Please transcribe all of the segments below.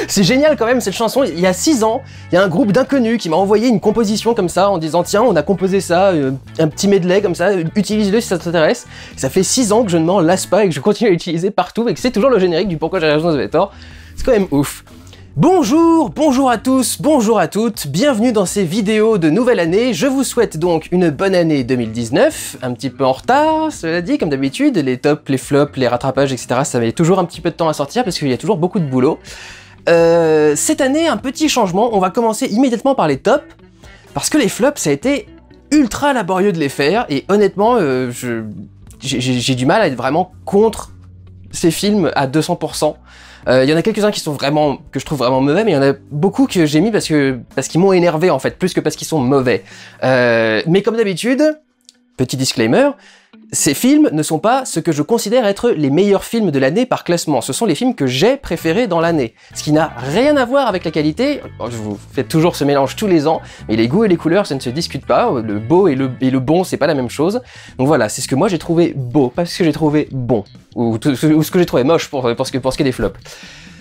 C'est génial quand même cette chanson. Il y a 6 ans, il y a un groupe d'inconnus qui m'a envoyé une composition comme ça en disant tiens, on a composé ça, un petit medley comme ça, utilise-le si ça t'intéresse. Ça fait 6 ans que je ne m'en lasse pas et que je continue à l'utiliser partout et que c'est toujours le générique du Pourquoi j'ai raison de Vetor. C'est quand même ouf. Bonjour, bonjour à tous, bonjour à toutes, bienvenue dans ces vidéos de nouvelle année. Je vous souhaite donc une bonne année 2019, un petit peu en retard, cela dit, comme d'habitude, les tops, les flops, les rattrapages, etc. ça met toujours un petit peu de temps à sortir parce qu'il y a toujours beaucoup de boulot. Cette année, un petit changement, on va commencer immédiatement par les tops, parce que les flops, ça a été ultra laborieux de les faire, et honnêtement, j'ai du mal à être vraiment contre ces films à 200%. Il y en a quelques-uns qui sont vraiment, que je trouve vraiment mauvais, mais il y en a beaucoup que j'ai mis parce qu'ils m'ont énervé en fait, plus que parce qu'ils sont mauvais. Mais comme d'habitude, petit disclaimer, ces films ne sont pas ce que je considère être les meilleurs films de l'année par classement. Ce sont les films que j'ai préférés dans l'année. Ce qui n'a rien à voir avec la qualité. Je vous fais toujours ce mélange tous les ans, mais les goûts et les couleurs, ça ne se discute pas. Le beau et le bon, c'est pas la même chose. Donc voilà, c'est ce que moi j'ai trouvé beau, pas ce que j'ai trouvé bon. Ou ce que j'ai trouvé moche pour ce qui est des flops.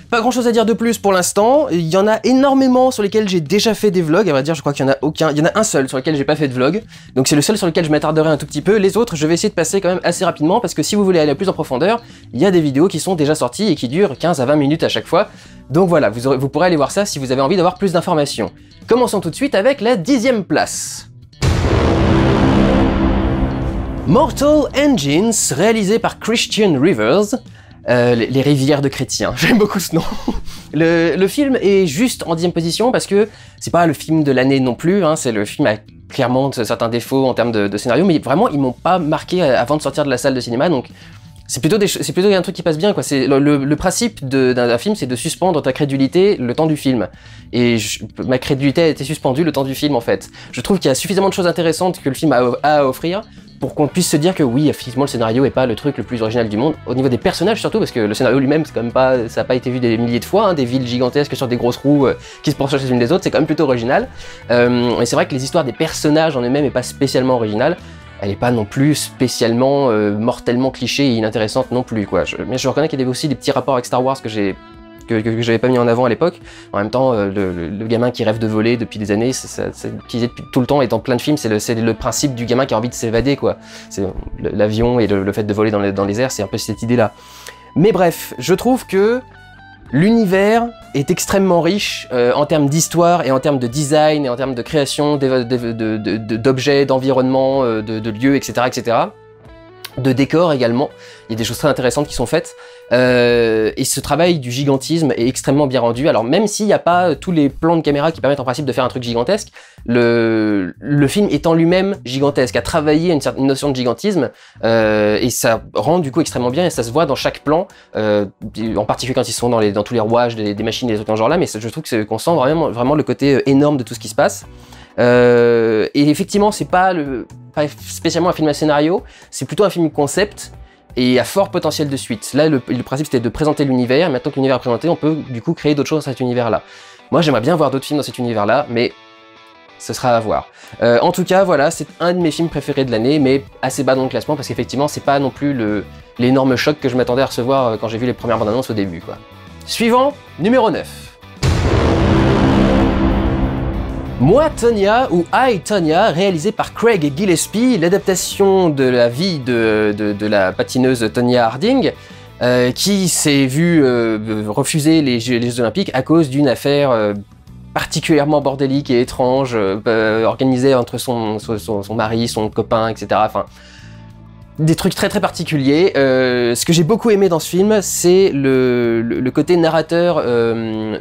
Pas grand chose à dire de plus pour l'instant, il y en a énormément sur lesquels j'ai déjà fait des vlogs, à vrai dire je crois qu'il y en a aucun, il y en a un seul sur lequel j'ai pas fait de vlog, donc c'est le seul sur lequel je m'attarderai un tout petit peu, les autres je vais essayer de passer quand même assez rapidement parce que si vous voulez aller plus en profondeur, il y a des vidéos qui sont déjà sorties et qui durent 15 à 20 minutes à chaque fois, donc voilà, vous pourrez aller voir ça si vous avez envie d'avoir plus d'informations. Commençons tout de suite avec la 10e place. Mortal Engines, réalisé par Christian Rivers. Les rivières de chrétiens, j'aime beaucoup ce nom. Le film est juste en 10e position parce que c'est pas le film de l'année non plus, hein, c'est le film avec clairement certains défauts en termes de scénario, mais vraiment ils m'ont pas marqué avant de sortir de la salle de cinéma, donc c'est plutôt un truc qui passe bien, quoi. C'est le principe d'un film, c'est de suspendre ta crédulité le temps du film. Et ma crédulité a été suspendue le temps du film en fait. Je trouve qu'il y a suffisamment de choses intéressantes que le film a à offrir pour qu'on puisse se dire que oui, effectivement, le scénario est pas le truc le plus original du monde, au niveau des personnages surtout, parce que le scénario lui-même, c'est quand même pas, ça a pas été vu des milliers de fois, hein, des villes gigantesques sur des grosses roues qui se poursuivent les unes des autres, c'est quand même plutôt original. Et c'est vrai que les histoires des personnages en eux-mêmes est pas spécialement originale, elle est pas non plus spécialement mortellement cliché et inintéressante non plus, quoi. Mais je reconnais qu'il y avait aussi des petits rapports avec Star Wars que j'avais pas mis en avant à l'époque. En même temps, le gamin qui rêve de voler depuis des années, c'est utilisé depuis tout le temps et dans plein de films, c'est le principe du gamin qui a envie de s'évader, quoi. C'est l'avion et le fait de voler dans les airs, c'est un peu cette idée-là. Mais bref, je trouve que l'univers est extrêmement riche en termes d'histoire et en termes de design et en termes de création d'objets, d'environnement, de lieux, etc., etc. De décors également, il y a des choses très intéressantes qui sont faites, et ce travail du gigantisme est extrêmement bien rendu. Alors même s'il n'y a pas tous les plans de caméra qui permettent en principe de faire un truc gigantesque, le film étant lui-même gigantesque, a travaillé une certaine notion de gigantisme, et ça rend du coup extrêmement bien, et ça se voit dans chaque plan, en particulier quand ils sont dans tous les rouages des machines et des trucs dans ce genre là, mais je trouve qu'on sent vraiment le côté énorme de tout ce qui se passe. Et effectivement, c'est pas spécialement un film à scénario, c'est plutôt un film concept et à fort potentiel de suite. Là, le principe c'était de présenter l'univers, et maintenant que l'univers est présenté, on peut du coup créer d'autres choses dans cet univers-là. Moi, j'aimerais bien voir d'autres films dans cet univers-là, mais ce sera à voir. En tout cas, voilà, c'est un de mes films préférés de l'année, mais assez bas dans le classement, parce qu'effectivement, c'est pas non plus l'énorme choc que je m'attendais à recevoir quand j'ai vu les premières bandes annonces au début, quoi. Suivant, numéro 9. Moi, Tonya, ou I, Tonya, réalisé par Craig Gillespie, l'adaptation de la vie de la patineuse Tonya Harding, qui s'est vue refuser les Jeux Olympiques à cause d'une affaire particulièrement bordélique et étrange, organisée entre son mari, son copain, etc. Enfin, des trucs très très particuliers. Ce que j'ai beaucoup aimé dans ce film, c'est le côté narrateur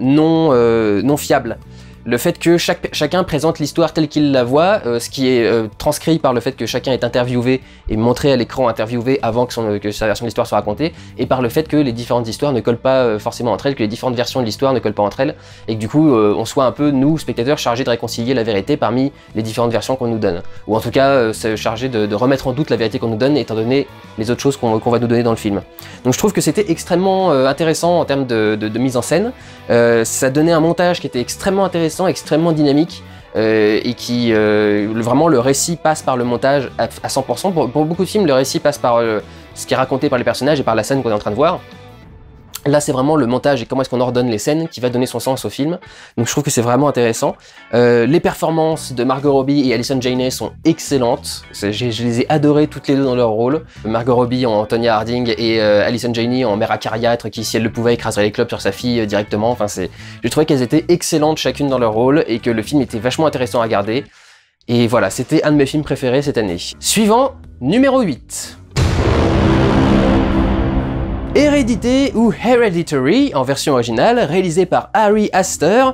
non fiable. Le fait que chacun présente l'histoire telle qu'il la voit, ce qui est transcrit par le fait que chacun est interviewé et montré à l'écran interviewé avant que sa version de l'histoire soit racontée, et par le fait que les différentes histoires ne collent pas forcément entre elles, que les différentes versions de l'histoire ne collent pas entre elles, et que du coup on soit un peu, nous, spectateurs, chargés de réconcilier la vérité parmi les différentes versions qu'on nous donne. Ou en tout cas, chargés de remettre en doute la vérité qu'on nous donne, étant donné les autres choses qu'on va nous donner dans le film. Donc je trouve que c'était extrêmement intéressant en termes de mise en scène. Ça donnait un montage qui était extrêmement intéressant, extrêmement dynamique, et qui vraiment le récit passe par le montage à 100%. Pour beaucoup de films, le récit passe par ce qui est raconté par les personnages et par la scène qu'on est en train de voir. Là, c'est vraiment le montage et comment est-ce qu'on ordonne les scènes qui va donner son sens au film. Donc je trouve que c'est vraiment intéressant. Les performances de Margot Robbie et Allison Janney sont excellentes. Je les ai adorées toutes les deux dans leur rôle. Margot Robbie en Tonya Harding et Allison Janney en mère acariâtre qui, si elle le pouvait, écraserait les clubs sur sa fille directement. Enfin, j'ai trouvé qu'elles étaient excellentes chacune dans leur rôle et que le film était vachement intéressant à regarder. Et voilà, c'était un de mes films préférés cette année. Suivant, numéro 8. Hérédité ou Hereditary en version originale, réalisé par Ari Aster.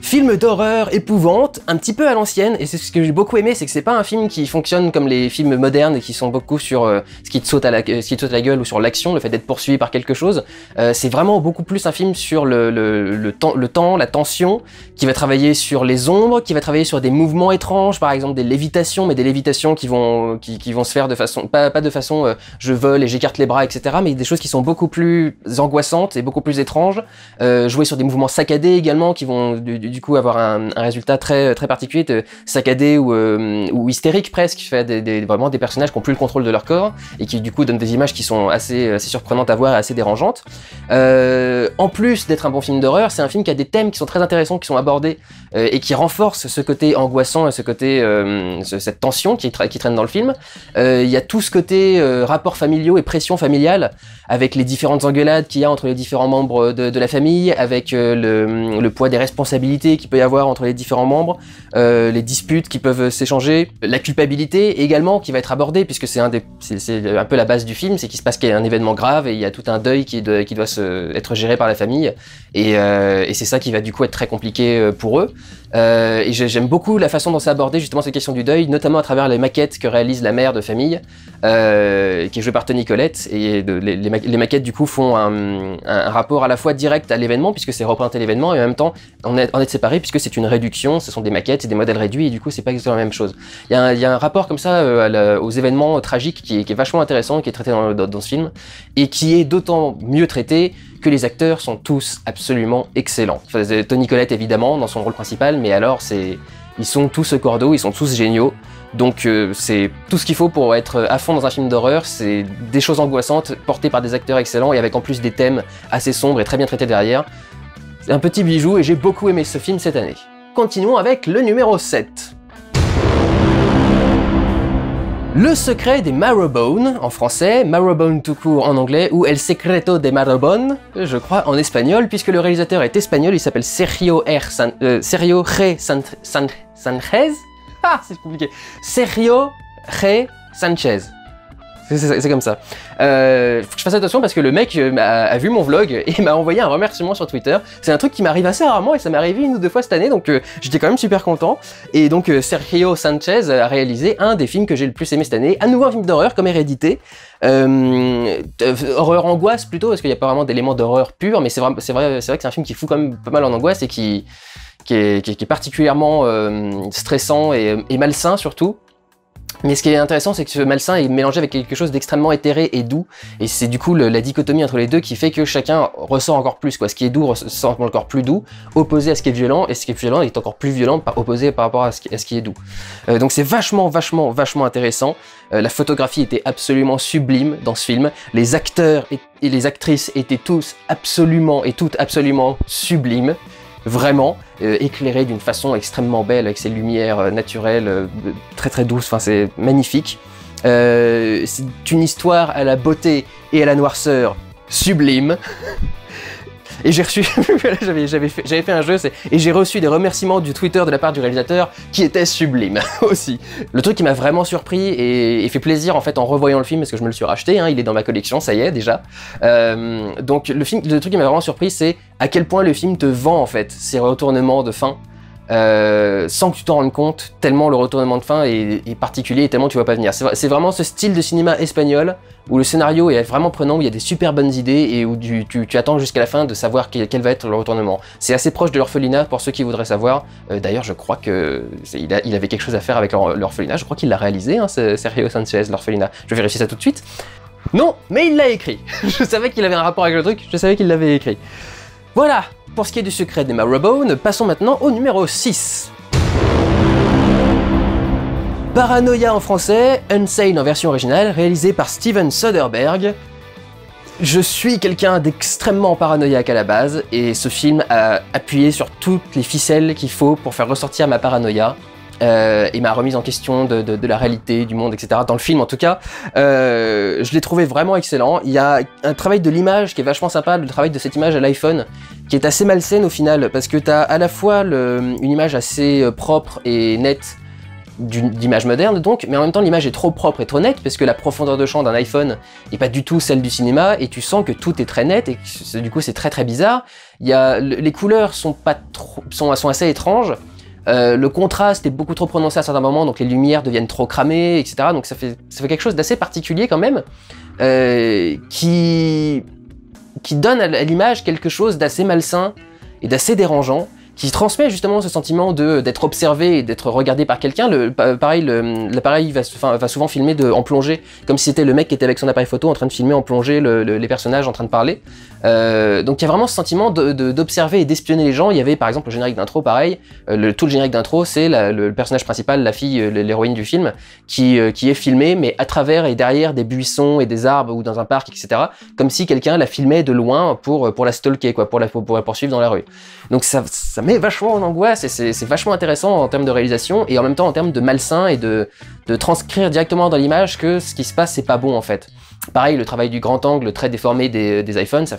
Film d'horreur épouvante, un petit peu à l'ancienne, et c'est ce que j'ai beaucoup aimé, c'est que c'est pas un film qui fonctionne comme les films modernes et qui sont beaucoup sur ce qui te saute à la gueule ou sur l'action, le fait d'être poursuivi par quelque chose. C'est vraiment beaucoup plus un film sur le temps, la tension, qui va travailler sur les ombres, qui va travailler sur des mouvements étranges, par exemple des lévitations, mais des lévitations qui vont se faire de façon, pas de façon je vole et j'écarte les bras, etc., mais des choses qui sont beaucoup plus angoissantes et beaucoup plus étranges. Jouer sur des mouvements saccadés également, qui vont du coup avoir un résultat très particulier, saccadé ou hystérique presque, qui fait vraiment des personnages qui n'ont plus le contrôle de leur corps et qui du coup donnent des images qui sont assez surprenantes à voir et assez dérangeantes. En plus d'être un bon film d'horreur, c'est un film qui a des thèmes qui sont très intéressants, qui sont abordés et qui renforcent ce côté angoissant et ce côté cette tension qui traîne dans le film. Il y a tout ce côté rapports familiaux et pression familiale avec les différentes engueulades qu'il y a entre les différents membres de la famille, avec le poids des responsabilités qu'il peut y avoir entre les différents membres, les disputes qui peuvent s'échanger, la culpabilité également qui va être abordée, puisque c'est un peu la base du film, c'est qu'il se passe qu'il y a un événement grave et il y a tout un deuil qui doit être géré par la famille, et c'est ça qui va du coup être très compliqué pour eux. Et j'aime beaucoup la façon dont c'est abordé justement cette question du deuil, notamment à travers les maquettes que réalise la mère de famille, qui est jouée par Toni Collette, et les maquettes du coup font un rapport à la fois direct à l'événement, puisque c'est représenter l'événement, et en même temps en être séparé, puisque c'est une réduction, ce sont des maquettes, c'est des modèles réduits, et du coup c'est pas exactement la même chose. Il y a un rapport comme ça aux événements tragiques qui est vachement intéressant, qui est traité dans ce film, et qui est d'autant mieux traité que les acteurs sont tous absolument excellents. Enfin, Toni Collette évidemment dans son rôle principal, mais alors ils sont tous au cordeau, ils sont tous géniaux. Donc c'est tout ce qu'il faut pour être à fond dans un film d'horreur, c'est des choses angoissantes portées par des acteurs excellents et avec en plus des thèmes assez sombres et très bien traités derrière. C'est un petit bijou et j'ai beaucoup aimé ce film cette année. Continuons avec le numéro 7. Le secret des Marrowbone en français, Marrowbone tout court en anglais, ou El secreto de Marrowbone, je crois en espagnol, puisque le réalisateur est espagnol, il s'appelle Sergio G. Sanchez. Ah, c'est compliqué. Sergio G. Sanchez. C'est comme ça. Faut que je fasse attention parce que le mec a vu mon vlog et m'a envoyé un remerciement sur Twitter. C'est un truc qui m'arrive assez rarement et ça m'est arrivé 1 ou 2 fois cette année, donc j'étais quand même super content. Et donc Sergio Sanchez a réalisé un des films que j'ai le plus aimé cette année, à nouveau un film d'horreur comme Hérédité. Horreur angoisse plutôt, parce qu'il n'y a pas vraiment d'éléments d'horreur pur, mais c'est vrai que c'est un film qui fout quand même pas mal en angoisse et qui est particulièrement stressant et malsain surtout. Mais ce qui est intéressant, c'est que ce malsain est mélangé avec quelque chose d'extrêmement éthéré et doux, et c'est du coup la dichotomie entre les deux qui fait que chacun ressent encore plus, quoi. Ce qui est doux ressent encore plus doux, opposé à ce qui est violent, et ce qui est violent est encore plus violent, opposé par rapport à ce qui est doux. Donc c'est vachement intéressant. La photographie était absolument sublime dans ce film, les acteurs et les actrices étaient tous absolument sublimes. Vraiment éclairé d'une façon extrêmement belle avec ses lumières naturelles très douces, enfin c'est magnifique. C'est une histoire à la beauté et à la noirceur sublime. Et j'ai reçu, j'avais fait un jeu, et j'ai reçu des remerciements du Twitter de la part du réalisateur qui étaient sublimes aussi. Le truc qui m'a vraiment surpris et fait plaisir en fait en revoyant le film, parce que je me le suis racheté, hein, il est dans ma collection, ça y est déjà. Donc le truc qui m'a vraiment surpris, c'est à quel point le film te vend en fait ces retournements de fin. Sans que tu t'en rendes compte, tellement le retournement de fin est particulier et tellement tu vois pas venir. C'est vraiment ce style de cinéma espagnol où le scénario est vraiment prenant, où il y a des super bonnes idées et où tu attends jusqu'à la fin de savoir quel va être le retournement. C'est assez proche de l'Orphelinat pour ceux qui voudraient savoir. D'ailleurs, je crois qu'il avait quelque chose à faire avec l'Orphelinat. Je crois qu'il l'a réalisé, hein, Sergio Sanchez, l'Orphelinat. Je vais vérifier ça tout de suite. Non, mais il l'a écrit. Je savais qu'il avait un rapport avec le truc, je savais qu'il l'avait écrit. Voilà, pour ce qui est du secret des Marrowbone, passons maintenant au numéro 6. Paranoia en français, Unsane en version originale, réalisé par Steven Soderbergh. Je suis quelqu'un d'extrêmement paranoïaque à la base, et ce film a appuyé sur toutes les ficelles qu'il faut pour faire ressortir ma paranoïa. Et ma remise en question de la réalité, du monde, etc. Dans le film en tout cas, je l'ai trouvé vraiment excellent. Il y a un travail de l'image qui est vachement sympa, le travail de cette image à l'iPhone, qui est assez malsaine au final, parce que t'as à la fois une image assez propre et nette, d'image moderne donc, mais en même temps l'image est trop propre et trop nette parce que la profondeur de champ d'un iPhone n'est pas du tout celle du cinéma et tu sens que tout est très net et que, du coup c'est très bizarre. Les couleurs sont assez étranges, le contraste est beaucoup trop prononcé à certains moments, donc les lumières deviennent trop cramées, etc. Donc ça fait quelque chose d'assez particulier quand même, qui donne à l'image quelque chose d'assez malsain et d'assez dérangeant, qui transmet justement ce sentiment d'être observé et d'être regardé par quelqu'un. Pareil, l'appareil va souvent filmer en plongée, comme si c'était le mec qui était avec son appareil photo en train de filmer en plongée les personnages en train de parler. Donc il y a vraiment ce sentiment d'observer et d'espionner les gens. Il y avait par exemple le générique d'intro, pareil. Tout le générique d'intro, c'est le personnage principal, la fille, l'héroïne du film, qui est filmée, mais à travers et derrière des buissons et des arbres ou dans un parc, etc. Comme si quelqu'un la filmait de loin pour la stalker, quoi, pour la poursuivre dans la rue. Donc ça met vachement en angoisse et c'est vachement intéressant en termes de réalisation et en même temps en termes de malsain et de transcrire directement dans l'image que ce qui se passe c'est pas bon en fait. Pareil, le travail du grand angle très déformé des iPhones, ça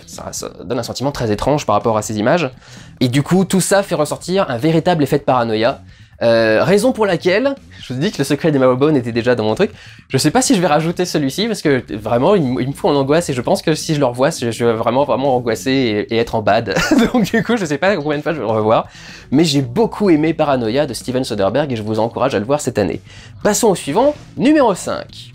donne un sentiment très étrange par rapport à ces images. Et du coup, tout ça fait ressortir un véritable effet de paranoïa. Raison pour laquelle, je vous dis que le secret d'Emma Webone était déjà dans mon truc, je sais pas si je vais rajouter celui-ci parce que vraiment il me fout en angoisse et je pense que si je le revois, je vais vraiment angoisser et être en bad. Donc du coup je sais pas combien de fois je vais le revoir, mais j'ai beaucoup aimé Paranoia de Steven Soderbergh et je vous encourage à le voir cette année. Passons au suivant, numéro 5.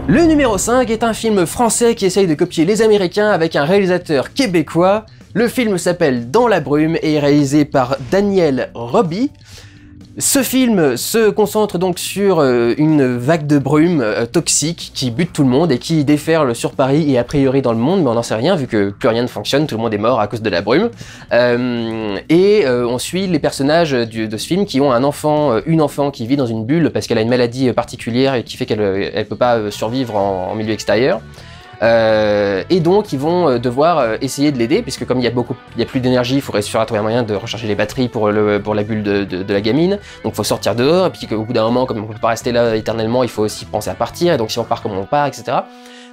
Le numéro 5 est un film français qui essaye de copier les Américains avec un réalisateur québécois. Le film s'appelle Dans la brume et est réalisé par Daniel Roby. Ce film se concentre donc sur une vague de brume toxique qui bute tout le monde et qui déferle sur Paris et a priori dans le monde, mais on n'en sait rien vu que plus rien ne fonctionne, tout le monde est mort à cause de la brume. On suit les personnages de ce film qui ont une enfant qui vit dans une bulle parce qu'elle a une maladie particulière et qui fait qu'elle peut pas survivre en milieu extérieur. Et donc ils vont devoir essayer de l'aider puisque comme il y a plus d'énergie, il faudrait trouver un moyen de recharger les batteries pour la bulle de la gamine. Donc il faut sortir dehors et puis qu'au bout d'un moment, comme on peut pas rester là éternellement, il faut aussi penser à partir. Et donc si on part comme on part, etc.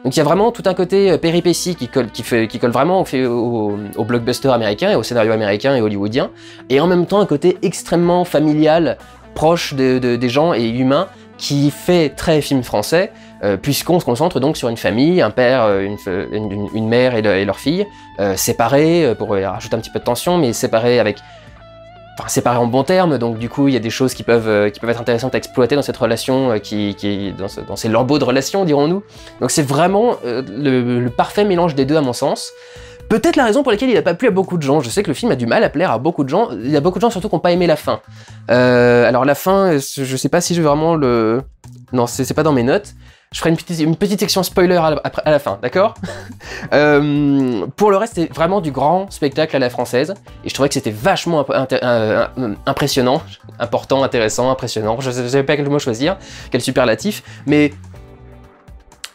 Donc il y a vraiment tout un côté péripétie qui colle vraiment au blockbuster américain et au scénario américain et hollywoodien, et en même temps un côté extrêmement familial, proche des gens et humain, qui fait très film français, puisqu'on se concentre donc sur une famille, un père, une mère et leur fille, séparés, pour rajouter un petit peu de tension, mais séparés en bons termes, donc du coup il y a des choses qui peuvent être intéressantes à exploiter dans cette relation, dans ces lambeaux de relation, dirons-nous. Donc c'est vraiment le parfait mélange des deux à mon sens. Peut-être la raison pour laquelle il n'a pas plu à beaucoup de gens. Je sais que le film a du mal à plaire à beaucoup de gens. Il y a beaucoup de gens surtout qui n'ont pas aimé la fin. Alors la fin, je sais pas si je vais vraiment le... Non, c'est pas dans mes notes. Je ferai une petite section spoiler à la fin, d'accord? Pour le reste, c'est vraiment du grand spectacle à la française. Et je trouvais que c'était vachement impressionnant, important, intéressant, impressionnant. Je ne savais pas quel mot choisir, quel superlatif, mais...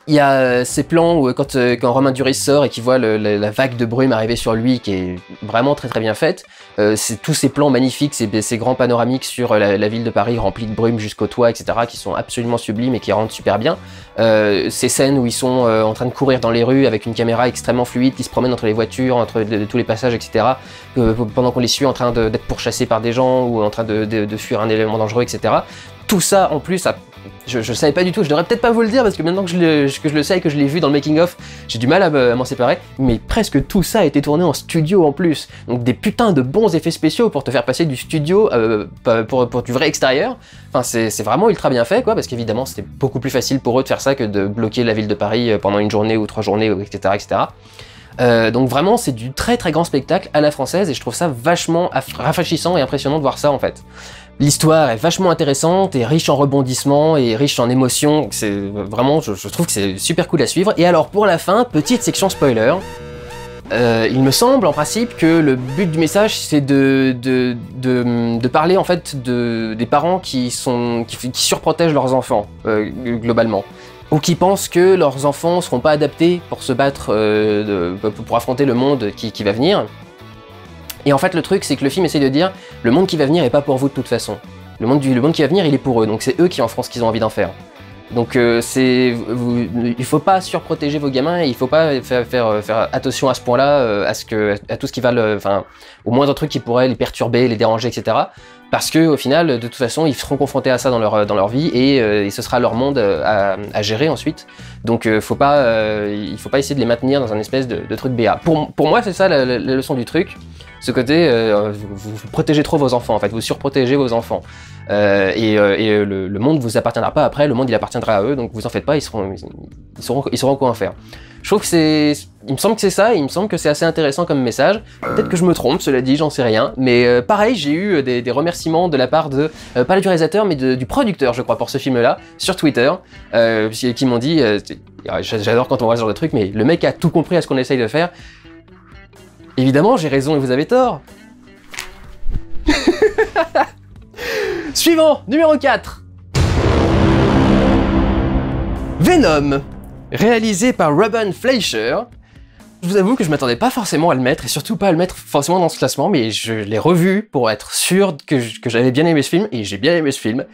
Il y a ces plans où quand Romain Duris sort et qu'il voit la vague de brume arriver sur lui, qui est vraiment très bien faite. C'est tous ces plans magnifiques, ces grands panoramiques sur la ville de Paris remplie de brume jusqu'au toit, etc., qui sont absolument sublimes et qui rendent super bien. Ces scènes où ils sont en train de courir dans les rues avec une caméra extrêmement fluide qui se promène entre les voitures, entre tous les passages, etc., pendant qu'on les suit en train d'être pourchassés par des gens ou en train de fuir un élément dangereux, etc. Tout ça, en plus, je savais pas du tout, je devrais peut-être pas vous le dire parce que maintenant que je le sais et que je l'ai vu dans le making-of, j'ai du mal à m'en séparer, mais presque tout ça a été tourné en studio en plus. Donc des putains de bons effets spéciaux pour te faire passer du studio pour du vrai extérieur. Enfin, c'est vraiment ultra bien fait, quoi, parce qu'évidemment c'était beaucoup plus facile pour eux de faire ça que de bloquer la ville de Paris pendant une journée ou 3 journées, etc., etc. Donc vraiment c'est du très grand spectacle à la française et je trouve ça vachement rafraîchissant et impressionnant de voir ça en fait. L'histoire est vachement intéressante et riche en rebondissements et riche en émotions, c'est vraiment, je trouve que c'est super cool à suivre. Et alors pour la fin, petite section spoiler. il me semble en principe que le but du message c'est de parler en fait des parents qui surprotègent leurs enfants globalement, ou qui pensent que leurs enfants seront pas adaptés pour se battre, pour affronter le monde qui va venir. Et en fait le truc c'est que le film essaie de dire le monde qui va venir est pas pour vous de toute façon. Le monde qui va venir il est pour eux, donc c'est eux qui en feront ce qu'ils ont envie d'en faire. Donc il faut pas surprotéger vos gamins, et il faut pas faire attention à ce point-là, à tout ce qui va au moindre truc qui pourrait les perturber, les déranger, etc. Parce que au final, de toute façon, ils seront confrontés à ça dans leur vie, et ce sera leur monde à gérer ensuite. Donc il faut pas essayer de les maintenir dans un espèce de truc BA. Pour moi, c'est ça la leçon du truc. Ce côté, vous protégez trop vos enfants, en fait, vous surprotégez vos enfants. Le monde vous appartiendra pas après, le monde il appartiendra à eux, donc vous en faites pas, ils sauront quoi en faire. Je trouve que il me semble que c'est ça, et il me semble que c'est assez intéressant comme message. Peut-être que je me trompe, cela dit, j'en sais rien. Mais pareil, j'ai eu des remerciements de la part de, pas du réalisateur, mais du producteur, je crois, pour ce film-là, sur Twitter, qui m'ont dit, j'adore quand on voit ce genre de truc, mais le mec a tout compris à ce qu'on essaye de faire. Évidemment, j'ai raison et vous avez tort. Suivant, numéro 4. Venom, réalisé par Ruben Fleischer. Je vous avoue que je m'attendais pas forcément à le mettre, et surtout pas à le mettre forcément dans ce classement, mais je l'ai revu pour être sûr que j'avais bien aimé ce film, et j'ai bien aimé ce film.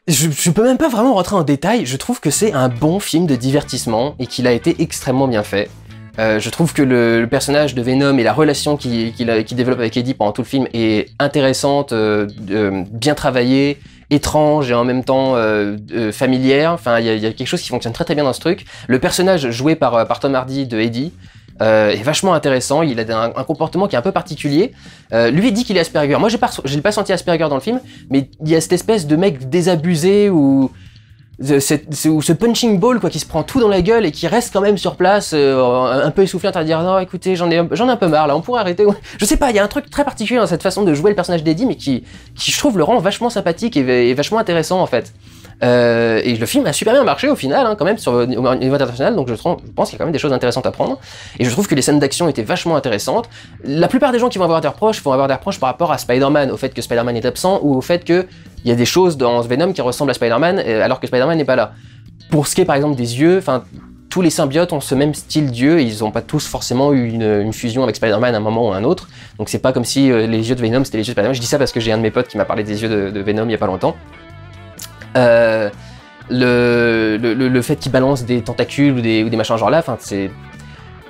Je peux même pas vraiment rentrer en détail, je trouve que c'est un bon film de divertissement, et qu'il a été extrêmement bien fait. Je trouve que le personnage de Venom et la relation qu'il développe avec Eddie pendant tout le film est intéressante, bien travaillée, étrange et en même temps familière. Enfin, il y a quelque chose qui fonctionne très très bien dans ce truc. Le personnage joué par Tom Hardy de Eddie est vachement intéressant. Il a un comportement qui est un peu particulier. Lui il dit qu'il est Asperger. Moi j'ai pas senti Asperger dans le film, mais il y a cette espèce de mec désabusé ou ce punching ball quoi, qui se prend tout dans la gueule et qui reste quand même sur place, un peu essoufflé en train de dire non écoutez j'en ai un peu marre là, on pourrait arrêter. Je sais pas, il y a un truc très particulier dans cette façon de jouer le personnage d'Eddie, mais qui je trouve le rend vachement sympathique et vachement intéressant en fait. Et le film a super bien marché au final, hein, quand même, au niveau international, donc je pense qu'il y a quand même des choses intéressantes à prendre. Et je trouve que les scènes d'action étaient vachement intéressantes. La plupart des gens qui vont avoir des reproches par rapport à Spider-Man, au fait que Spider-Man est absent, ou au fait qu'il y a des choses dans Venom qui ressemblent à Spider-Man, alors que Spider-Man n'est pas là. Pour ce qui est par exemple des yeux, enfin, tous les symbiotes ont ce même style d'yeux, et ils n'ont pas tous forcément eu une fusion avec Spider-Man à un moment ou à un autre. Donc c'est pas comme si les yeux de Venom c'était les yeux de Spider-Man. Je dis ça parce que j'ai un de mes potes qui m'a parlé des yeux de Venom il y a pas longtemps. Le fait qu'il balance des tentacules ou des machins genre là, enfin c'est,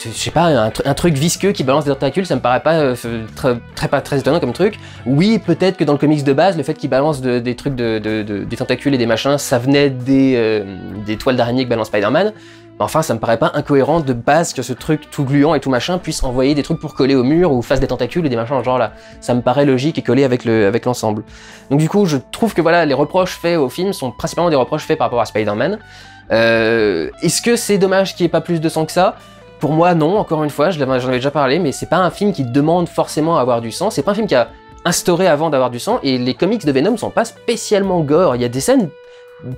je sais pas, un truc visqueux qui balance des tentacules, ça me paraît pas très étonnant comme truc. Oui, peut-être que dans le comics de base, le fait qu'il balance des trucs des tentacules et des machins, ça venait des toiles d'araignée que balance Spider-Man. Mais enfin, ça me paraît pas incohérent de base que ce truc tout gluant et tout machin puisse envoyer des trucs pour coller au mur ou fasse des tentacules et des machins genre là. Ça me paraît logique et collé avec l'ensemble. Donc du coup, je trouve que voilà, les reproches faits au film sont principalement des reproches faits par rapport à Spider-Man. Est-ce que c'est dommage qu'il n'y ait pas plus de sang que ça ? Pour moi, non, encore une fois, j'en avais déjà parlé, mais c'est pas un film qui demande forcément à avoir du sang, c'est pas un film qui a instauré avant d'avoir du sang, et les comics de Venom sont pas spécialement gore. Il y a des scènes,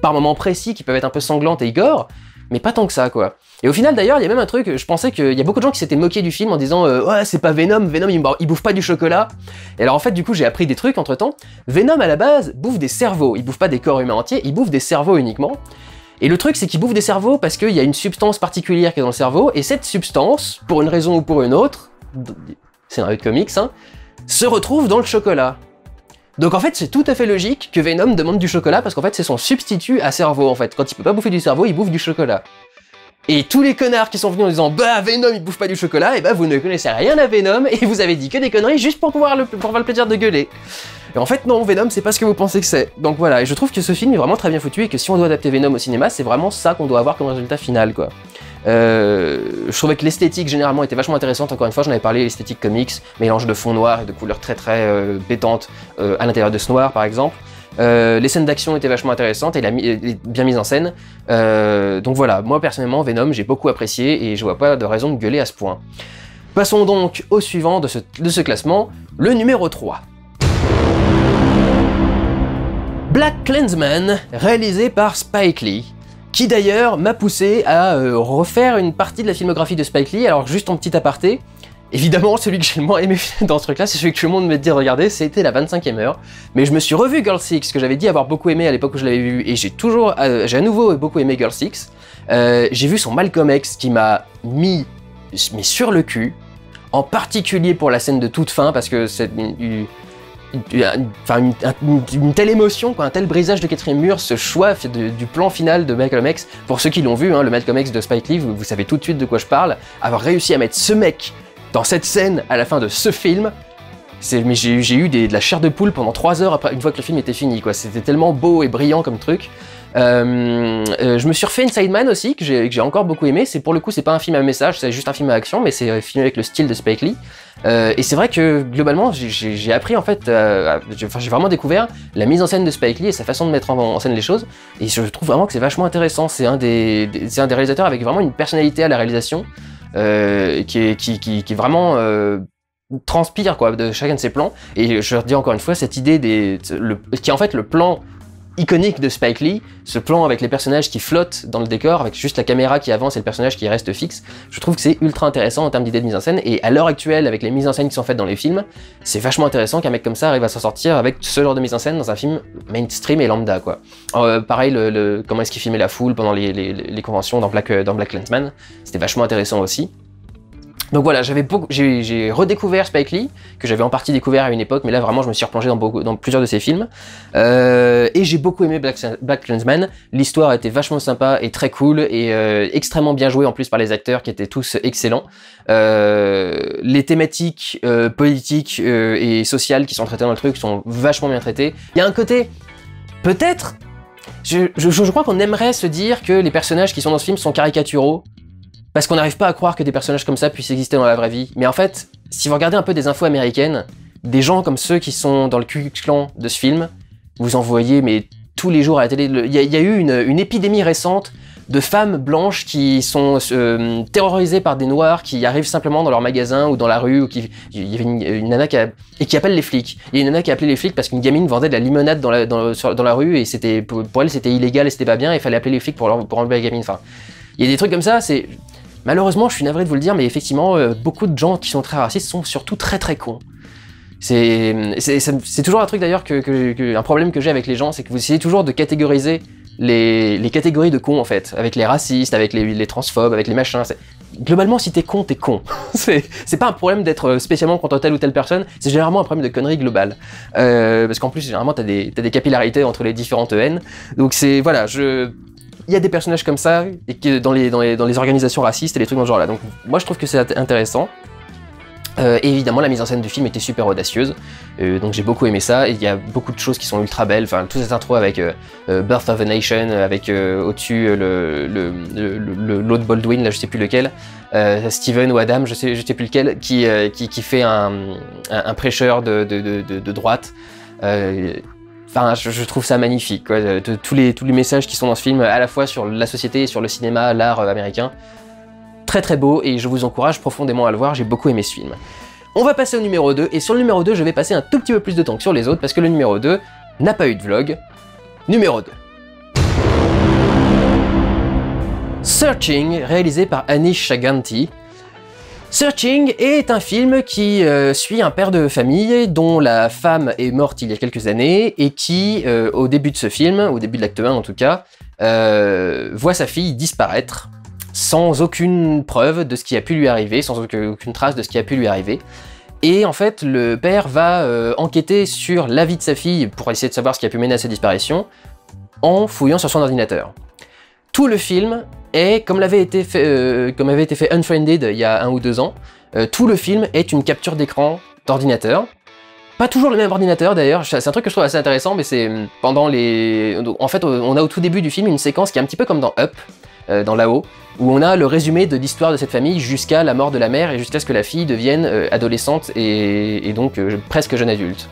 par moments précis, qui peuvent être un peu sanglantes et gore, mais pas tant que ça, quoi. Et au final, d'ailleurs, il y a même un truc, je pensais qu'il y a beaucoup de gens qui s'étaient moqués du film en disant ouais, c'est pas Venom, il bouffe pas du chocolat. Et alors en fait, du coup, j'ai appris des trucs entre-temps. Venom, à la base, bouffe des cerveaux, il bouffe pas des corps humains entiers, il bouffe des cerveaux uniquement. Et le truc, c'est qu'il bouffe des cerveaux parce qu'il y a une substance particulière qui est dans le cerveau, et cette substance, pour une raison ou pour une autre, scénario de comics, hein, se retrouve dans le chocolat. Donc en fait, c'est tout à fait logique que Venom demande du chocolat, parce qu'en fait, c'est son substitut à cerveau, en fait. Quand il peut pas bouffer du cerveau, il bouffe du chocolat. Et tous les connards qui sont venus en disant « Bah, Venom, il bouffe pas du chocolat », et bah, vous ne connaissez rien à Venom, et vous avez dit que des conneries juste pour avoir le plaisir de gueuler. Et en fait, non, Venom, c'est pas ce que vous pensez que c'est. Donc voilà, et je trouve que ce film est vraiment très bien foutu, et que si on doit adapter Venom au cinéma, c'est vraiment ça qu'on doit avoir comme résultat final, quoi. Je trouvais que l'esthétique généralement était vachement intéressante, encore une fois j'en avais parlé, l'esthétique comics, mélange de fond noir et de couleurs très pétantes à l'intérieur de ce noir par exemple. Les scènes d'action étaient vachement intéressantes et bien mises en scène. Donc voilà, moi personnellement Venom j'ai beaucoup apprécié et je vois pas de raison de gueuler à ce point. Passons donc au suivant de ce classement, le numéro 3. Black Klansman, réalisé par Spike Lee, qui d'ailleurs m'a poussé à refaire une partie de la filmographie de Spike Lee. Alors juste en petit aparté, Évidemment, celui que j'ai le moins aimé dans ce truc-là, c'est celui que tout le monde me dit de regarder, c'était la 25e heure. Mais je me suis revu Girl 6, que j'avais dit avoir beaucoup aimé à l'époque où je l'avais vu, et j'ai à nouveau beaucoup aimé Girl 6. J'ai vu son Malcolm X qui m'a mis sur le cul, en particulier pour la scène de toute fin, parce que c'est une telle émotion, quoi, un tel brisage de quatrième mur, ce choix du plan final de Malcolm X. Pour ceux qui l'ont vu, hein, le Malcolm X de Spike Lee, vous savez tout de suite de quoi je parle. Avoir réussi à mettre ce mec dans cette scène à la fin de ce film, mais j'ai eu de la chair de poule pendant 3 heures après, une fois que le film était fini, quoi. C'était tellement beau et brillant comme truc. Je me suis refait Inside Man aussi, que j'ai encore beaucoup aimé. Pour le coup, c'est pas un film à message, c'est juste un film à action, mais c'est filmé avec le style de Spike Lee. Et c'est vrai que globalement, j'ai appris en fait, j'ai vraiment découvert la mise en scène de Spike Lee et sa façon de mettre en scène les choses. Et je trouve vraiment que c'est vachement intéressant. C'est un des réalisateurs avec vraiment une personnalité à la réalisation qui est vraiment transpire quoi de chacun de ses plans. Et je redis encore une fois cette idée qui est en fait le plan iconique de Spike Lee, ce plan avec les personnages qui flottent dans le décor, avec juste la caméra qui avance et le personnage qui reste fixe. Je trouve que c'est ultra intéressant en termes d'idées de mise en scène, et à l'heure actuelle, avec les mises en scène qui sont faites dans les films, c'est vachement intéressant qu'un mec comme ça arrive à s'en sortir avec ce genre de mise en scène dans un film mainstream et lambda, quoi. Pareil, comment est-ce qu'il filmait la foule pendant les conventions dans Black Klansman, c'était vachement intéressant aussi. Donc voilà, j'ai redécouvert Spike Lee, que j'avais en partie découvert à une époque, mais là vraiment je me suis replongé dans plusieurs de ses films. Et j'ai beaucoup aimé Black Klansman. L'histoire était vachement sympa et très cool, et extrêmement bien jouée en plus par les acteurs qui étaient tous excellents. Les thématiques politiques et sociales qui sont traitées dans le truc sont vachement bien traitées. Il y a un côté, peut-être, je crois qu'on aimerait se dire que les personnages qui sont dans ce film sont caricaturaux, parce qu'on n'arrive pas à croire que des personnages comme ça puissent exister dans la vraie vie. Mais en fait, si vous regardez un peu des infos américaines, des gens comme ceux qui sont dans le Ku Klux Klan de ce film, vous en voyez mais tous les jours à la télé. Il y a eu une épidémie récente de femmes blanches qui sont terrorisées par des noirs qui arrivent simplement dans leur magasin ou dans la rue, ou il y avait une nana qui appelle les flics. Il y a une nana qui a appelé les flics parce qu'une gamine vendait de la limonade dans la rue, et pour elle c'était illégal et c'était pas bien, et il fallait appeler les flics pour enlever la gamine. Enfin, il y a des trucs comme ça, malheureusement, je suis navré de vous le dire, mais effectivement, beaucoup de gens qui sont très racistes sont surtout très très cons. C'est toujours un truc d'ailleurs, un problème que j'ai avec les gens, c'est que vous essayez toujours de catégoriser les catégories de cons en fait, avec les racistes, avec les transphobes, avec les machins. Globalement, si t'es con, t'es con. C'est pas un problème d'être spécialement contre telle ou telle personne, c'est généralement un problème de connerie globale. Parce qu'en plus, généralement, t'as des capillarités entre les différentes haines. Donc voilà, il y a des personnages comme ça et dans les organisations racistes et les trucs dans ce genre-là. Donc moi je trouve que c'est intéressant. Et évidemment la mise en scène du film était super audacieuse, donc j'ai beaucoup aimé ça, et il y a beaucoup de choses qui sont ultra belles, enfin toute cette intro avec Birth of a Nation, avec au-dessus l'autre Baldwin, là je sais plus lequel, Steven ou Adam, je sais plus lequel, qui fait un prêcheur de droite. Enfin, je trouve ça magnifique, quoi. Tous les messages qui sont dans ce film, à la fois sur la société et sur le cinéma, l'art américain. Très très beau, et je vous encourage profondément à le voir, j'ai beaucoup aimé ce film. On va passer au numéro 2, et sur le numéro 2, je vais passer un tout petit peu plus de temps que sur les autres, parce que le numéro 2 n'a pas eu de vlog. Numéro 2. Searching, réalisé par Anish Chaganty. Searching est un film qui suit un père de famille dont la femme est morte il y a quelques années, et qui, au début de ce film, au début de l'acte 1 en tout cas, voit sa fille disparaître sans aucune preuve de ce qui a pu lui arriver, sans aucune trace de ce qui a pu lui arriver. Et en fait, le père va enquêter sur la vie de sa fille pour essayer de savoir ce qui a pu mener à sa disparition, en fouillant sur son ordinateur. Tout le film est, comme avait été fait Unfriended il y a 1 ou 2 ans, tout le film est une capture d'écran d'ordinateur. Pas toujours le même ordinateur d'ailleurs, c'est un truc que je trouve assez intéressant, mais c'est pendant en fait, on a au tout début du film une séquence qui est un petit peu comme dans Up, dans là-haut, où on a le résumé de l'histoire de cette famille jusqu'à la mort de la mère et jusqu'à ce que la fille devienne adolescente et donc presque jeune adulte.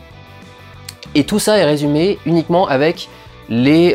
Et tout ça est résumé uniquement avec les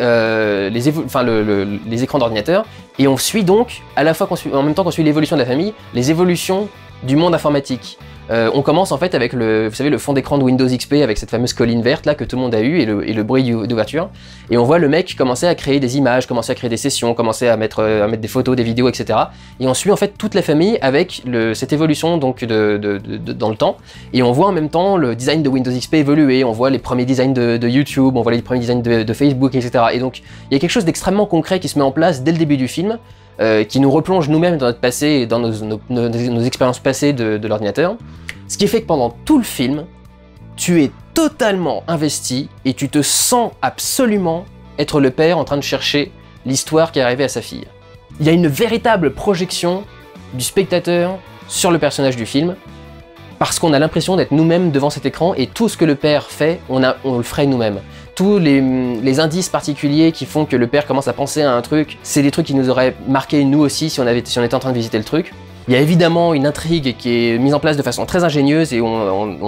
écrans d'ordinateur, et on suit donc, à la fois en même temps qu'on suit l'évolution de la famille, les évolutions du monde informatique. On commence en fait avec vous savez, le fond d'écran de Windows XP avec cette fameuse colline verte là que tout le monde a eu et le bruit d'ouverture. Et on voit le mec commencer à créer des images, commencer à créer des sessions, commencer à mettre des photos, des vidéos, etc. Et on suit en fait toute la famille avec cette évolution donc dans le temps. Et on voit en même temps le design de Windows XP évoluer, on voit les premiers designs de YouTube, on voit les premiers designs de Facebook, etc. Et donc il y a quelque chose d'extrêmement concret qui se met en place dès le début du film, qui nous replonge nous-mêmes dans notre passé et dans nos expériences passées de l'ordinateur. Ce qui fait que pendant tout le film, tu es totalement investi et tu te sens absolument être le père en train de chercher l'histoire qui est arrivée à sa fille. Il y a une véritable projection du spectateur sur le personnage du film, parce qu'on a l'impression d'être nous-mêmes devant cet écran et tout ce que le père fait, on le ferait nous-mêmes. Tous les indices particuliers qui font que le père commence à penser à un truc, c'est des trucs qui nous auraient marqué nous aussi si on était en train de visiter le truc. Il y a évidemment une intrigue qui est mise en place de façon très ingénieuse et on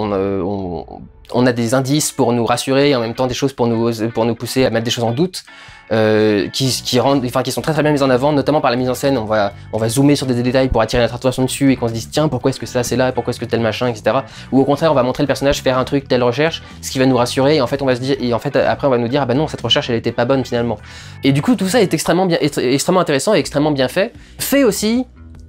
a des indices pour nous rassurer et en même temps des choses pour nous pousser à mettre des choses en doute. Qui sont très bien mises en avant, notamment par la mise en scène. On va zoomer sur des détails pour attirer notre attention dessus et qu'on se dise tiens, pourquoi est-ce que ça c'est là, pourquoi est-ce que tel machin, etc. Ou au contraire, on va montrer le personnage faire un truc, telle recherche, ce qui va nous rassurer et en fait on va se dire, et en fait après on va nous dire ah bah non, cette recherche elle était pas bonne finalement. Et du coup tout ça est extrêmement intéressant et extrêmement bien fait. Fait aussi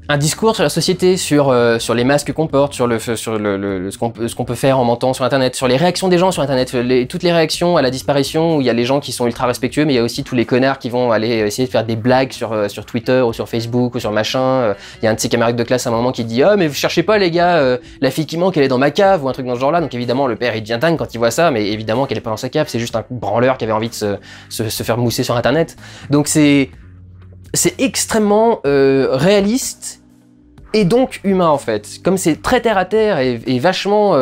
un discours sur la société, sur les masques qu'on porte, sur ce qu'on peut faire en mentant sur internet, sur les réactions des gens sur internet, toutes les réactions à la disparition où il y a les gens qui sont ultra respectueux, mais il y a aussi tous les connards qui vont aller essayer de faire des blagues sur Twitter ou sur Facebook ou sur machin. Il y a un de ses camarades de classe à un moment qui dit « Oh mais vous cherchez pas les gars, la fille qui manque elle est dans ma cave » ou un truc dans ce genre là. Donc évidemment le père il devient dingue quand il voit ça, mais évidemment qu'elle est pas dans sa cave, c'est juste un branleur qui avait envie de se faire mousser sur internet. Donc c'est extrêmement réaliste et donc humain en fait. Comme c'est très terre à terre et vachement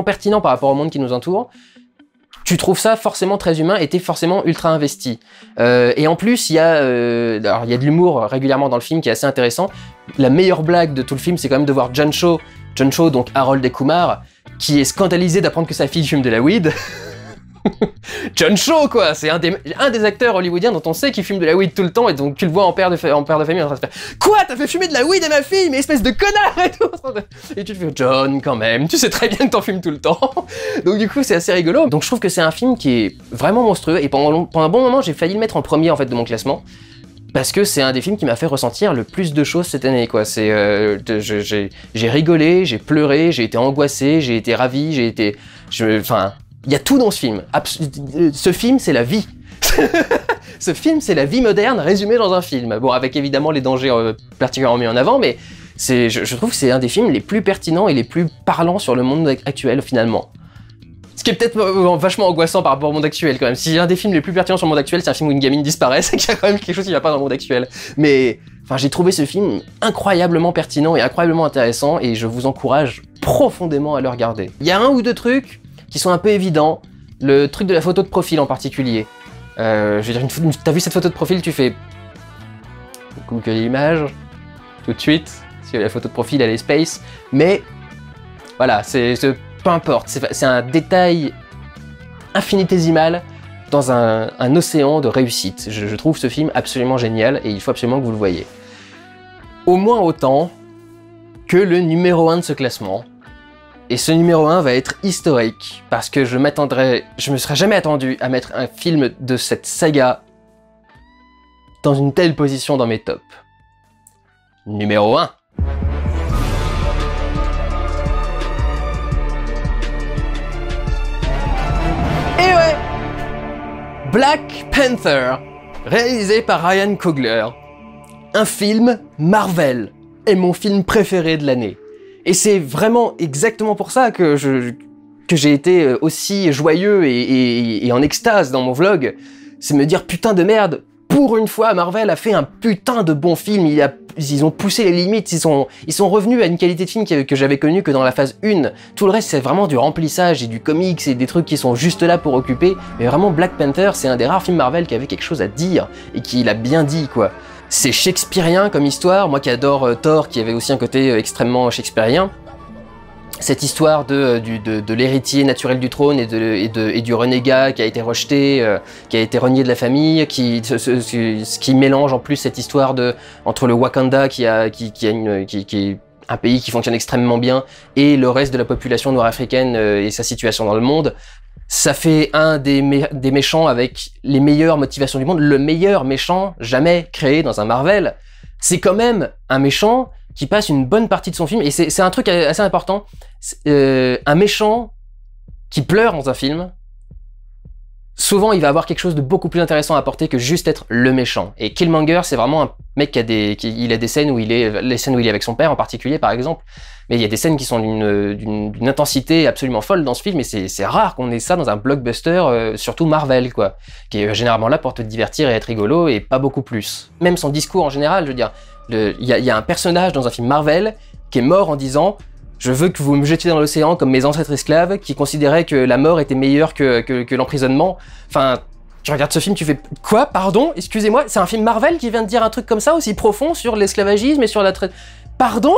pertinent par rapport au monde qui nous entoure, tu trouves ça forcément très humain et t'es forcément ultra investi. Et en plus, il y a de l'humour régulièrement dans le film qui est assez intéressant. La meilleure blague de tout le film, c'est quand même de voir John Cho, donc Harold et Kumar, qui est scandalisé d'apprendre que sa fille fume de la weed. John Cho quoi, c'est un des acteurs hollywoodiens dont on sait qu'il fume de la weed tout le temps et donc tu le vois en père de famille en train de faire quoi, t'as fait fumer de la weed à ma fille, mais espèce de connard et tout, et tu te fais John quand même, tu sais très bien que t'en fumes tout le temps. Donc du coup c'est assez rigolo. Donc je trouve que c'est un film qui est vraiment monstrueux et pendant un bon moment j'ai failli le mettre en premier en fait de mon classement. Parce que c'est un des films qui m'a fait ressentir le plus de choses cette année, quoi. J'ai rigolé, j'ai pleuré, j'ai été angoissé, j'ai été ravi, enfin, il y a tout dans ce film. Ce film, c'est la vie. Ce film, c'est la vie moderne résumée dans un film. Bon, avec évidemment les dangers particulièrement mis en avant, mais je trouve que c'est un des films les plus pertinents et les plus parlants sur le monde actuel, finalement. Ce qui est peut-être vachement angoissant par rapport au monde actuel, quand même. Si un des films les plus pertinents sur le monde actuel, c'est un film où une gamine disparaît, c'est qu'il y a quand même quelque chose qui va pas dans le monde actuel. Mais, enfin, j'ai trouvé ce film incroyablement pertinent et incroyablement intéressant, et je vous encourage profondément à le regarder. Il y a un ou deux trucs qui sont un peu évidents, le truc de la photo de profil en particulier. Je veux dire, t'as vu cette photo de profil, tu fais Google l'image tout de suite, parce que la photo de profil elle est space, mais voilà, peu importe, c'est un détail infinitésimal dans un océan de réussite. Je trouve ce film absolument génial et il faut absolument que vous le voyez. Au moins autant que le numéro 1 de ce classement. Et ce numéro 1 va être historique, parce que je me serais jamais attendu à mettre un film de cette saga dans une telle position dans mes tops. Numéro 1. Et ouais, Black Panther, réalisé par Ryan Coogler. Un film Marvel, est mon film préféré de l'année. Et c'est vraiment exactement pour ça que j'ai été aussi joyeux et en extase dans mon vlog. C'est me dire putain de merde, pour une fois Marvel a fait un putain de bon film, ils ont poussé les limites, ils sont revenus à une qualité de film que j'avais connue que dans la phase 1. Tout le reste c'est vraiment du remplissage et du comics et des trucs qui sont juste là pour occuper. Mais vraiment Black Panther c'est un des rares films Marvel qui avait quelque chose à dire et qui l'a bien dit quoi. C'est shakespearien comme histoire, moi qui adore Thor, qui avait aussi un côté extrêmement shakespearien. Cette histoire de l'héritier naturel du trône et du renégat qui a été rejeté, qui a été renié de la famille, ce qui mélange en plus cette histoire entre le Wakanda qui est un pays qui fonctionne extrêmement bien, et le reste de la population nord-africaine et sa situation dans le monde. Ça fait un des méchants avec les meilleures motivations du monde, le meilleur méchant jamais créé dans un Marvel. C'est quand même un méchant qui passe une bonne partie de son film, et c'est un truc assez important. Un méchant qui pleure dans un film, souvent il va avoir quelque chose de beaucoup plus intéressant à apporter que juste être le méchant. Et Killmonger, c'est vraiment un mec il a des scènes où les scènes où il est avec son père en particulier par exemple, mais il y a des scènes qui sont d'une intensité absolument folle dans ce film, et c'est rare qu'on ait ça dans un blockbuster, surtout Marvel quoi, qui est généralement là pour te divertir et être rigolo et pas beaucoup plus. Même son discours en général, je veux dire, il y a un personnage dans un film Marvel qui est mort en disant « Je veux que vous me jetiez dans l'océan comme mes ancêtres esclaves qui considéraient que la mort était meilleure que l'emprisonnement. » Enfin, tu regardes ce film, tu fais « Quoi? Pardon? Excusez-moi? C'est un film Marvel qui vient de dire un truc comme ça aussi profond sur l'esclavagisme et sur la traite... Pardon?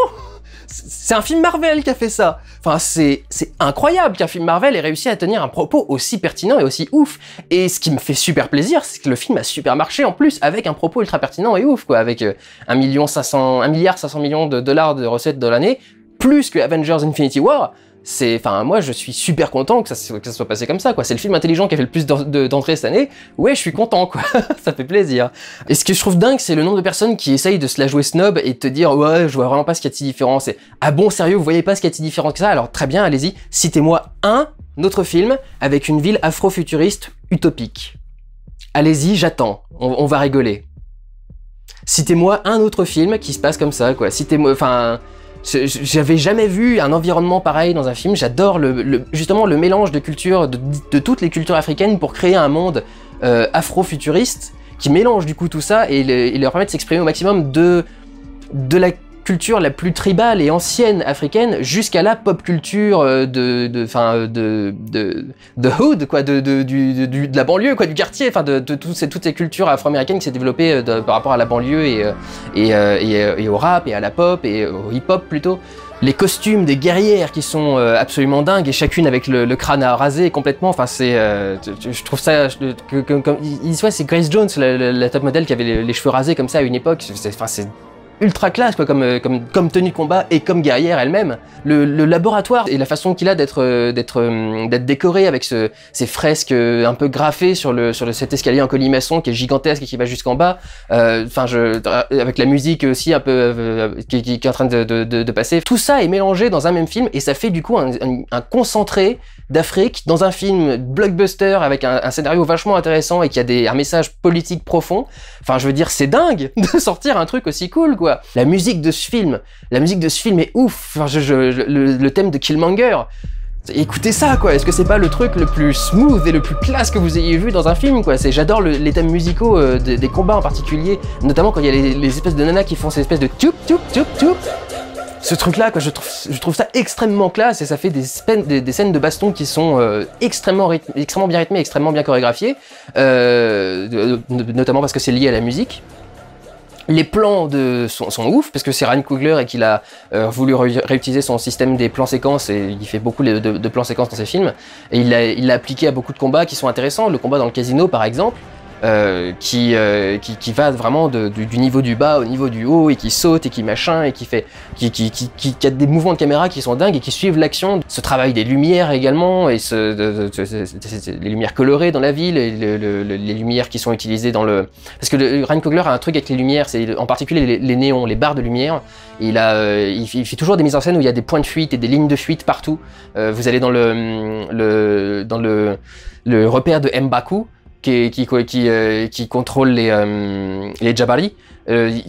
C'est un film Marvel qui a fait ça. Enfin, c'est incroyable qu'un film Marvel ait réussi à tenir un propos aussi pertinent et aussi ouf. Et ce qui me fait super plaisir, c'est que le film a super marché en plus, avec un propos ultra pertinent et ouf, quoi, avec 1,5 milliard de dollars de recettes de l'année, plus que Avengers Infinity War. Enfin, moi, je suis super content que ça soit passé comme ça, quoi. C'est le film intelligent qui a fait le plus d'entrées cette année. Ouais, je suis content, quoi. Ça fait plaisir. Et ce que je trouve dingue, c'est le nombre de personnes qui essayent de se la jouer snob et de te dire, ouais, je vois vraiment pas ce qu'il y a de si différent. C'est, ah bon, sérieux, vous voyez pas ce qu'il y a de si différent que ça? Alors, très bien, allez-y, citez-moi un autre film avec une ville afro-futuriste utopique. Allez-y, j'attends. On va rigoler. Citez-moi un autre film qui se passe comme ça, quoi. Citez-moi, enfin... J'avais jamais vu un environnement pareil dans un film. J'adore justement le mélange de cultures, de toutes les cultures africaines pour créer un monde afro-futuriste qui mélange du coup tout ça et leur permet de s'exprimer au maximum de la culture la plus tribale et ancienne africaine jusqu'à la pop culture de hood, quoi, de la banlieue, quoi, du quartier, enfin de toutes ces cultures afro-américaines qui s'est développée par rapport à la banlieue et au rap et à la pop et au hip-hop plutôt. Les costumes des guerrières qui sont absolument dingues et chacune avec le crâne à raser complètement, enfin c'est... je trouve ça... c'est Grace Jones, la top modèle qui avait les cheveux rasés comme ça à une époque, c'est ultra classe quoi, comme tenue de combat et comme guerrière elle-même. Le laboratoire et la façon qu'il a d'être décoré avec ces fresques un peu graffées sur cet escalier en colimaçon qui est gigantesque et qui va jusqu'en bas. Enfin, avec la musique aussi un peu qui est en train de passer. Tout ça est mélangé dans un même film et ça fait du coup un concentré d'Afrique dans un film blockbuster avec un scénario vachement intéressant et qui a un message politique profond. Enfin, je veux dire, c'est dingue de sortir un truc aussi cool, quoi. La musique de ce film est ouf. Enfin, le thème de Killmonger, écoutez ça, quoi. Est-ce que c'est pas le truc le plus smooth et le plus classe que vous ayez vu dans un film, quoi? J'adore les thèmes musicaux des combats en particulier, notamment quand il y a les espèces de nanas qui font ces espèces de tchoup tchoup tchoup tchoup. Ce truc-là, quoi, je trouve ça extrêmement classe et ça fait des scènes de baston qui sont extrêmement bien rythmées, extrêmement bien chorégraphiées, notamment parce que c'est lié à la musique. Les plans sont ouf, parce que c'est Ryan Coogler et qu'il a voulu réutiliser son système des plans séquences, et il fait beaucoup de plans séquences dans ses films, et il l'a appliqué à beaucoup de combats qui sont intéressants. Le combat dans le casino, par exemple, qui va vraiment du niveau du bas au niveau du haut, et qui saute, et qui machin, et qui a des mouvements de caméra qui sont dingues, et qui suivent l'action. Ce travail des lumières également, et les lumières colorées dans la ville, et les lumières qui sont utilisées dans le... Parce que Ryan Coogler a un truc avec les lumières, c'est en particulier les néons, les barres de lumière. Il fait toujours des mises en scène où il y a des points de fuite et des lignes de fuite partout. Vous allez dans le repère de M'Baku, qui contrôle les Jabari.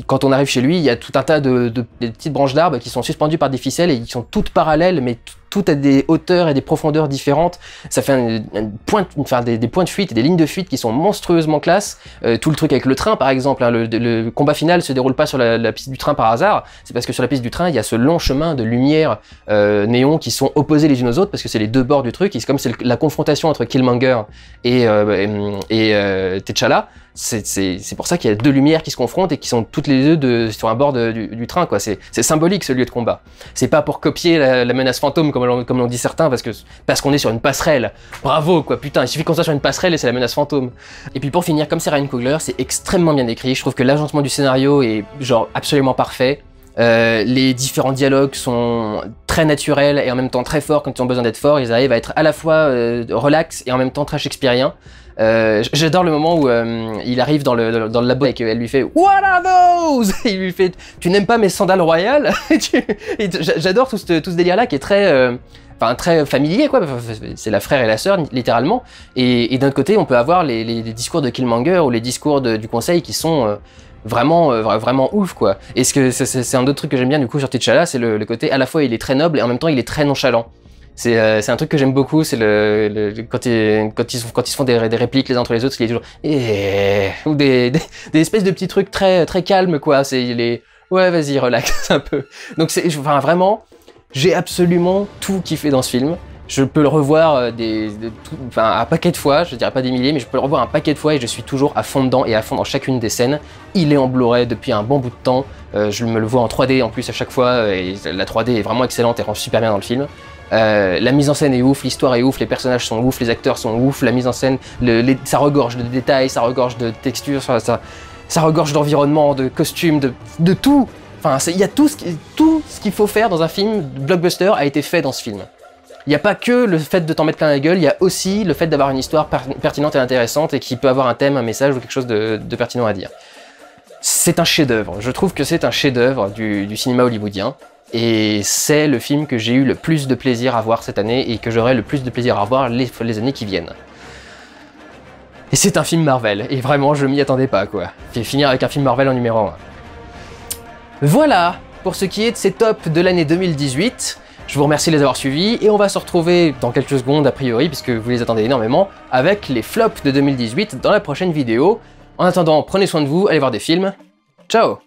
Quand on arrive chez lui, il y a tout un tas de petites branches d'arbres qui sont suspendues par des ficelles et qui sont toutes parallèles, mais toutes à des hauteurs et des profondeurs différentes. Ça fait des points de fuite et des lignes de fuite qui sont monstrueusement classe. Tout le truc avec le train, par exemple, hein, le combat final se déroule pas sur la piste du train par hasard. C'est parce que sur la piste du train, il y a ce long chemin de lumière néon qui sont opposés les unes aux autres, parce que c'est les deux bords du truc. Et comme c'est la confrontation entre Killmonger et T'Challa, c'est pour ça qu'il y a deux lumières qui se confrontent et qui sont toutes les deux sur un bord du train, quoi. C'est symbolique, ce lieu de combat. C'est pas pour copier la menace fantôme comme l'ont dit certains, parce qu'on est sur une passerelle. Bravo, quoi, putain, il suffit qu'on soit sur une passerelle et c'est la menace fantôme. Et puis pour finir, comme c'est Ryan Coogler, c'est extrêmement bien écrit. Je trouve que l'agencement du scénario est genre absolument parfait. Les différents dialogues sont très naturels et en même temps très forts quand ils ont besoin d'être forts. Ils arrivent à être à la fois relax et en même temps très shakespearien. J'adore le moment où il arrive dans le labo et qu'elle lui fait « What are those ?» Et il lui fait « Tu n'aimes pas mes sandales royales ?» J'adore tout ce délire-là qui est très... très familier, quoi. C'est la frère et la sœur, littéralement. Et d'un autre côté, on peut avoir les discours de Killmonger ou les discours du conseil qui sont vraiment ouf, quoi. Et c'est un autre truc que j'aime bien, du coup, sur T'Challa, c'est le côté, à la fois, il est très noble et en même temps, il est très nonchalant. C'est un truc que j'aime beaucoup, c'est quand ils se font des répliques les uns entre les autres, il est toujours ou des espèces de petits trucs très calmes, quoi. Ouais, vas-y, relax un peu. Donc vraiment, j'ai absolument tout kiffé dans ce film. Je peux le revoir un paquet de fois, je dirais pas des milliers, mais je peux le revoir un paquet de fois et je suis toujours à fond dedans et à fond dans chacune des scènes. Il est en Blu-ray depuis un bon bout de temps, je me le vois en 3D en plus à chaque fois, et la 3D est vraiment excellente et rend super bien dans le film. La mise en scène est ouf, l'histoire est ouf, les personnages sont ouf, les acteurs sont ouf, la mise en scène, ça regorge de détails, ça regorge de textures, ça regorge d'environnement, de costumes, de tout. Enfin, il y a tout ce qu'il faut faire dans un film blockbuster a été fait dans ce film. Il n'y a pas que le fait de t'en mettre plein la gueule, il y a aussi le fait d'avoir une histoire pertinente et intéressante et qui peut avoir un thème, un message ou quelque chose de pertinent à dire. C'est un chef-d'œuvre, je trouve que c'est un chef-d'œuvre du cinéma hollywoodien. Et c'est le film que j'ai eu le plus de plaisir à voir cette année et que j'aurai le plus de plaisir à voir les années qui viennent. Et c'est un film Marvel, et vraiment je m'y attendais pas, quoi. Et finir avec un film Marvel en numéro 1. Voilà pour ce qui est de ces tops de l'année 2018. Je vous remercie de les avoir suivis et on va se retrouver dans quelques secondes a priori, puisque vous les attendez énormément, avec les flops de 2018 dans la prochaine vidéo. En attendant, prenez soin de vous, allez voir des films. Ciao!